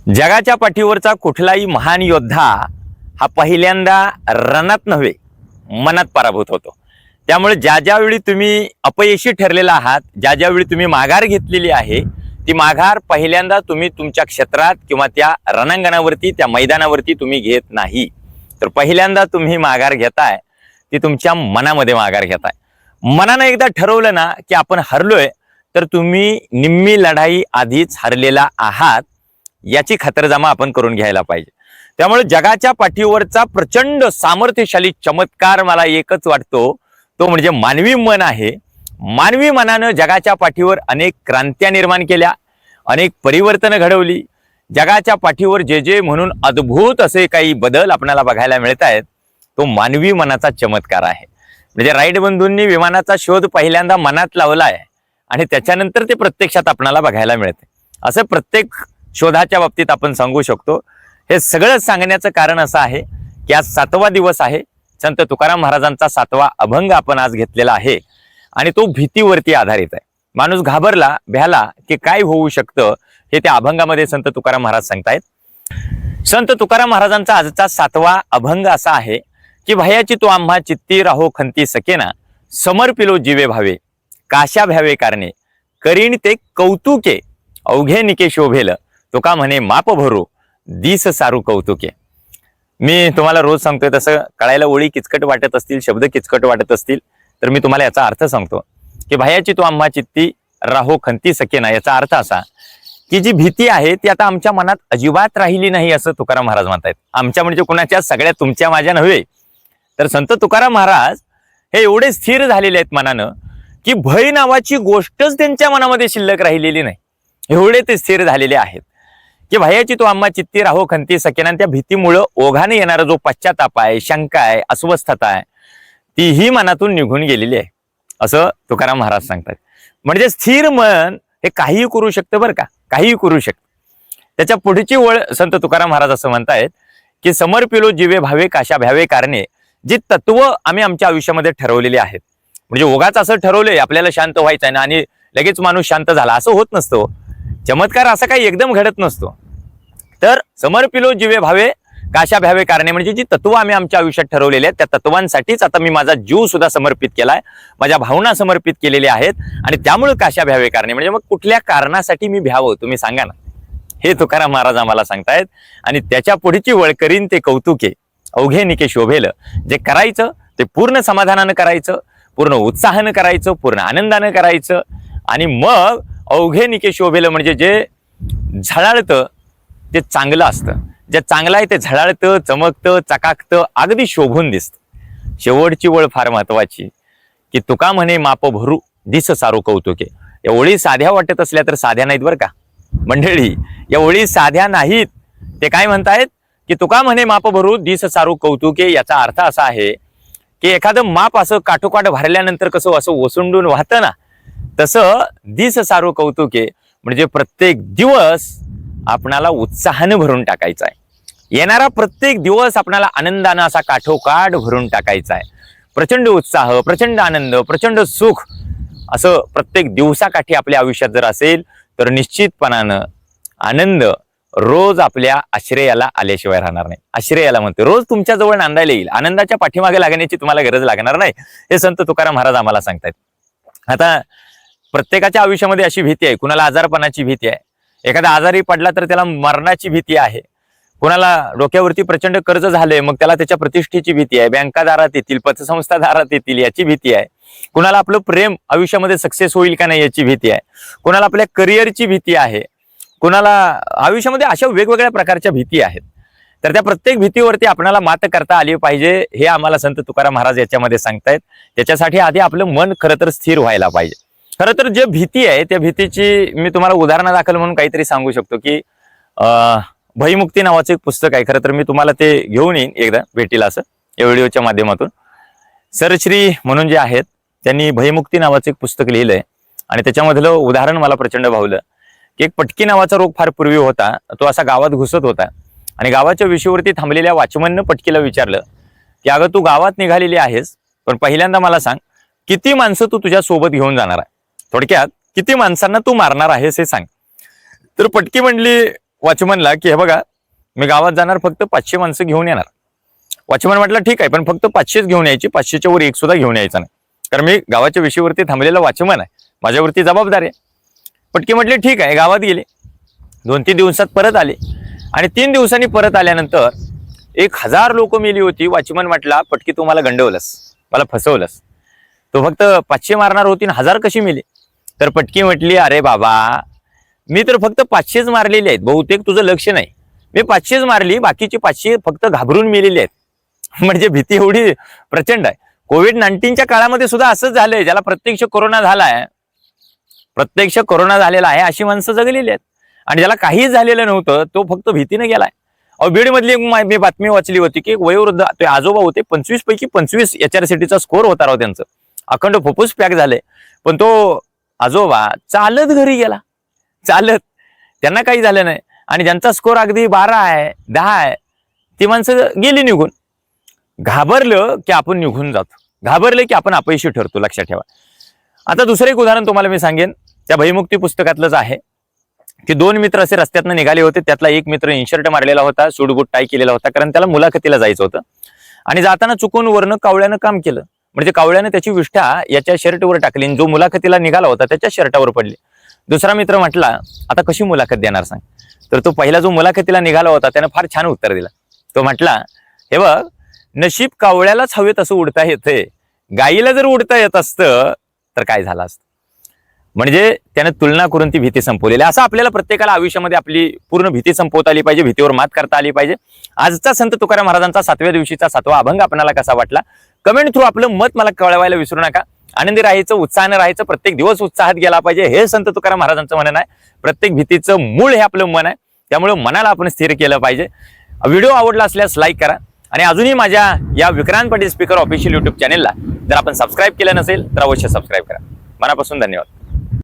जगाच्या पाठीवरचा कुठलाही महान योद्धा हा पहिल्यांदा रणात नव्हे मनात पराभूत होतो। त्यामुळे ज्या ज्यावेळी तुम्ही अपयशी ठरलेला आहात, ज्या ज्यावेळी तुम्ही माघार घेतलेली आहे, ती माघार पहिल्यांदा तुम्ही तुमच्या क्षेत्रात किंवा त्या रणांगणावरती, त्या मैदानावरती तुम्ही घेत नाही, तर पहिल्यांदा तुम्ही माघार घेताय ती तुमच्या मनामध्ये माघार घेताय। मनानं एकदा ठरवलं ना की आपण हरलोय, तर तुम्ही निम्मी लढाई आधीच हरलेला आहात याची खातरजमा आपण करून घ्यायला पाहिजे। त्यामुळे जगाच्या पाठीवरचा प्रचंड सामर्थ्यशाली चमत्कार मला एकच वाटतो, तो म्हणजे मानवी मन आहे। मानवी मनानं जगाच्या पाठीवर अनेक क्रांत्या निर्माण केल्या, अनेक परिवर्तन घडवली। जगाच्या पाठीवर जे जे म्हणून अद्भुत असे काही बदल आपल्याला बघायला मिळत आहेत, तो मानवी मनाचा चमत्कार आहे। म्हणजे राईट बंधूंनी विमानाचा शोध पहिल्यांदा मनात लावला आहे आणि त्याच्यानंतर ते प्रत्यक्षात आपल्याला बघायला मिळते। असं प्रत्येक शोधाच्या बाबतीत आपण सांगू शकतो। हे सगळं सांगण्याचं कारण असं आहे की आज 7वा दिवस आहे, संत तुकाराम महाराजांचा 7वा अभंग आपण आज घेतलेला आहे आणि तो भीतीवरती आधारित आहे। माणूस घाबरला, भ्याला की काय होऊ शकतं हे त्या अभंगामध्ये संत तुकाराम महाराज सांगतायत। संत तुकाराम महाराजांचा आजचा 7वा अभंग असा आहे की भयाची तो आम्हा चित्ती राहो खंती सकेना, समर्पिलो जीवे भावे काशा भ्यावे कारणे, करीन ते कौतुके अवघे निके शोभेल, तुका म्हणे माप भरू दिस सारू कौतुके। मी तुम्हाला रोज सांगतोय तसं कळायला ओळी किचकट वाटत असतील, शब्द किचकट वाटत असतील, तर मी तुम्हाला याचा अर्थ सांगतो की भयाची तो आम्हा चित्ती राहो खंती सकेना। याचा अर्थ असा की जी भीती आहे ती आता आमच्या मनात अजिबात राहिली नाही, असं तुकाराम महाराज म्हणतायत। आमच्या म्हणजे कुणाच्या, सगळ्या तुमच्या माझ्या नव्हे, तर संत तुकाराम महाराज हे एवढे स्थिर झालेले आहेत मनानं की भय नावाची गोष्टच त्यांच्या मनामध्ये शिल्लक राहिलेली नाही, एवढे ते स्थिर झालेले आहेत की भयाची तो आम्हा चित्ती राहो खंती सकेना। त्या भीतीमुळं ओघाने येणारा जो पश्चाताप आहे, शंका आहे, अस्वस्थता आहे, तीही मनातून निघून गेलेली आहे, असं तुकाराम महाराज सांगतात। म्हणजे स्थिर मन हे काहीही करू शकतं बरं का, काहीही करू शकतं। त्याच्या पुढची ओळ संत तुकाराम महाराज असं म्हणतायत की समर्पिलो जीवे भावे काशा भ्यावे कारणे। जी तत्व आम्ही आमच्या आयुष्यामध्ये ठरवलेली आहेत, म्हणजे ओघाच असं ठरवलंय आपल्याला शांत व्हायचं आहे ना आणि लगेच माणूस शांत झाला, असं होत नसतो। चमत्कार असा काही एकदम घडत नसतो। तर समर्पिलो जीवे भावे काशा भ्यावे कारणे म्हणजे जी तत्व आम्ही आमच्या आयुष्यात ठरवलेली आहेत, त्या तत्वांसाठीच आता मी माझा जीव सुद्धा समर्पित केलाय, माझ्या भावना समर्पित केलेल्या आहेत आणि त्यामुळे काशा भ्यावे कारणे म्हणजे मग कुठल्या कारणासाठी मी भ्यावं तुम्ही सांगा ना, हे तुकाराम महाराज आम्हाला सांगतायत। आणि त्याच्या पुढची वळ करीन ते कौतुके अवघे निके शोभेल। जे करायचं ते पूर्ण समाधानानं करायचं, पूर्ण उत्साहानं करायचं, पूर्ण आनंदानं करायचं आणि मग अवघे निके शोभेल म्हणजे जे झळाळतं ते चांगलं असतं, जे चांगलं आहे ते झळाळतं, चमकतं, चकाकतं, अगदी शोभून दिसतं। शेवटची वळ फार महत्वाची की तुका म्हणे माप भरू दिस सारू कौतुके। या ओळी साध्या वाटत असल्या तर साध्या नाहीत बरं का मंडळी, या ओळी साध्या नाहीत। ते काय म्हणतायत की तुका म्हणे माप भरू दिस सारू कौतुके। याचा अर्थ असा आहे की एखादं माप असं काठोकाठ भरल्यानंतर कसं असं ओसंडून वाहतं ना, तसं दिस सारू कौतुके म्हणजे प्रत्येक दिवस आपणाला उत्साहानं भरून टाकायचा आहे। येणारा प्रत्येक दिवस आपणाला आनंदानं असा काठोकाठ भरून टाकायचा आहे। प्रचंड उत्साह, प्रचंड आनंद, प्रचंड सुख असं प्रत्येक दिवसाकाठी आपल्या आयुष्यात जर असेल तर निश्चितपणानं आनंद रोज आपल्या आश्रयाला आल्याशिवाय राहणार नाही। आश्रयाला म्हणते रोज तुमच्या जवळ नांदायला येईल, आनंदाच्या पाठीमागे लागण्याची तुम्हाला गरज लागणार नाही, हे संत तुकाराम महाराज आम्हाला सांगतायत। आता प्रत्येकाच्या आयुष्यामध्ये अशी भीती आहे, कुणाला आजारपणाची भीती आहे, एखादा आजारी पडला तर त्याला मरणाची भीती आहे, कुणाला डोक्यावरती प्रचंड कर्ज झालंय मग त्याला त्याच्या प्रतिष्ठेची भीती आहे, बँका दारात येतील, पतसंस्था दारात येतील याची भीती आहे, कुणाला आपलं प्रेम आयुष्यामध्ये सक्सेस होईल का नाही याची भीती आहे, कुणाला आपल्या करिअरची भीती आहे, कुणाला आयुष्यामध्ये अशा वेगवेगळ्या प्रकारच्या भीती आहेत। तर त्या प्रत्येक भीतीवरती आपल्याला मात करता आली पाहिजे, हे आम्हाला संत तुकाराम महाराज याच्यामध्ये सांगतायत। त्याच्यासाठी आधी आपलं मन खरं तर स्थिर व्हायला पाहिजे। खरं तर जे भीती आहे त्या भीतीची मी तुम्हाला उदाहरणादाखल म्हणून काहीतरी सांगू शकतो की भयमुक्ती नावाचं एक पुस्तक आहे। खरं तर मी तुम्हाला ते घेऊन येईन एकदा भेटीला असं या व्हिडिओच्या माध्यमातून। सरश्री म्हणून जे आहेत त्यांनी भयमुक्ती नावाचं एक पुस्तक लिहिलंय आणि त्याच्यामधलं उदाहरण मला प्रचंड भावलं की एक पटकी नावाचा रोग फार पूर्वी होता, तो असा गावात घुसत होता आणि गावाच्या विषयावरती थांबलेल्या वॉचमननं पटकीला विचारलं की अगं तू गावात निघालेली आहेस, पण पहिल्यांदा मला सांग किती माणसं तू तुझ्या सोबत घेऊन जाणार आहे, थोडक्यात किती माणसांना तू मारणार आहेस हे सांग। तर पटकी म्हणली वॉचमनला की हे बघा मी गावात जाणार, फक्त 500 माणसं घेऊन येणार. वॉचमन म्हटलं ठीक आहे, पण फक्त 500च घेऊन यायची, 500च्या वर एक सुद्धा घेऊन यायचा नाही, कारण मी गावाच्या विषयावरती थांबलेला वॉचमन आहे, माझ्यावरती जबाबदारी आहे. पटकी म्हटले ठीक आहे. गावात गेले, 2-3 दिवसात परत आले आणि 3 दिवसांनी परत आल्यानंतर 1000 लोक मेली होती. वॉचमन म्हटला पटकी तू मला गंडवलंस, मला फसवलंस, तो फक्त 500 मारणार होती आणि 1000 कशी मेली? तर पटकी म्हटली अरे बाबा मी तर फक्त 500च मारलेले आहेत, बहुतेक तुझं लक्ष नाही, मी 500च मारली, बाकीची 500 फक्त घाबरून मेलेली आहेत. म्हणजे भीती एवढी प्रचंड आहे. कोविड-19च्या काळामध्ये सुद्धा असंच झालंय, ज्याला प्रत्यक्ष कोरोना झालाय, प्रत्यक्ष कोरोना झालेला आहे अशी माणसं जगलेली आहेत, आणि ज्याला काहीच झालेलं नव्हतं तो फक्त भीतीने गेलाय. बीड मधली मी बातमी वाचली होती की वयोवृद्ध ते आजोबा होते, 25 पैकी 25 HRCTचा स्कोर होता राव त्यांचं, अखंड फुफ्फुस पॅक झाले, पण तो आजोबा चालत घरी गेला, चालत, त्यांना काही झालं नाही. आणि ज्यांचा स्कोर अगदी 12 आहे 10 आहे ती माणसं गेली निघून. घाबरलं की आपण निघून जातो, घाबरले की आपण अपयशी ठरतो, लक्षात ठेवा. आता दुसरं एक उदाहरण तुम्हाला मी सांगेन, त्या भयमुक्ती पुस्तकातलंच आहे की 2 मित्र असे रस्त्यातनं निघाले होते. त्यातला एक मित्र इनशर्ट मारलेला होता, सूटबूट टाय केलेला होता, कारण त्याला मुलाखतीला जायचं होतं, आणि जाताना चुकून वरनं कावळ्यानं काम केलं, म्हणजे कावळ्यानं त्याची विष्ठा याच्या शर्टवर टाकली आणि जो मुलाखतीला निघाला होता त्याच्या शर्टावर पडली. दुसरा मित्र म्हटला आता कशी मुलाखत देणार सांग? तर तो पहिला जो मुलाखतीला निघाला होता त्यानं फार छान उत्तर दिलं. तो म्हटला हे बघ, नशीब कावळ्यालाच हवेत असं उडता येतंय, गाईला जर उडता येत असतं तर काय झालं असतं. म्हणजे त्याने तुलना करून ती भीती संपवलेली. असं आपल्याला प्रत्येकाला आयुष्यामध्ये आपली पूर्ण भीती संपवता आली पाहिजे, भीतीवर मात करता आली पाहिजे. आजचा संत तुकाराम महाराजांचा 7व्या दिवशीचा 7वा अभंग आपल्याला कसा वाटला कमेंट थ्रू आपलं मत मला कळवायला विसरू नका. आनंदी राहायचं, उत्साहानं राहायचं, प्रत्येक दिवस उत्साहात गेला पाहिजे, हे संत तुकाराम महाराजांचं म्हणणं आहे. प्रत्येक भीतीचं मूळ हे आपलं मन आहे, त्यामुळे मनाला आपण स्थिर केलं पाहिजे. व्हिडिओ आवडला असल्यास लाईक करा, आणि अजूनही माझ्या या Vikrant Patil speaker official YouTube चॅनेलला जर आपण सबस्क्राईब केलं नसेल तर अवश्य सबस्क्राईब करा. मनापासून धन्यवाद.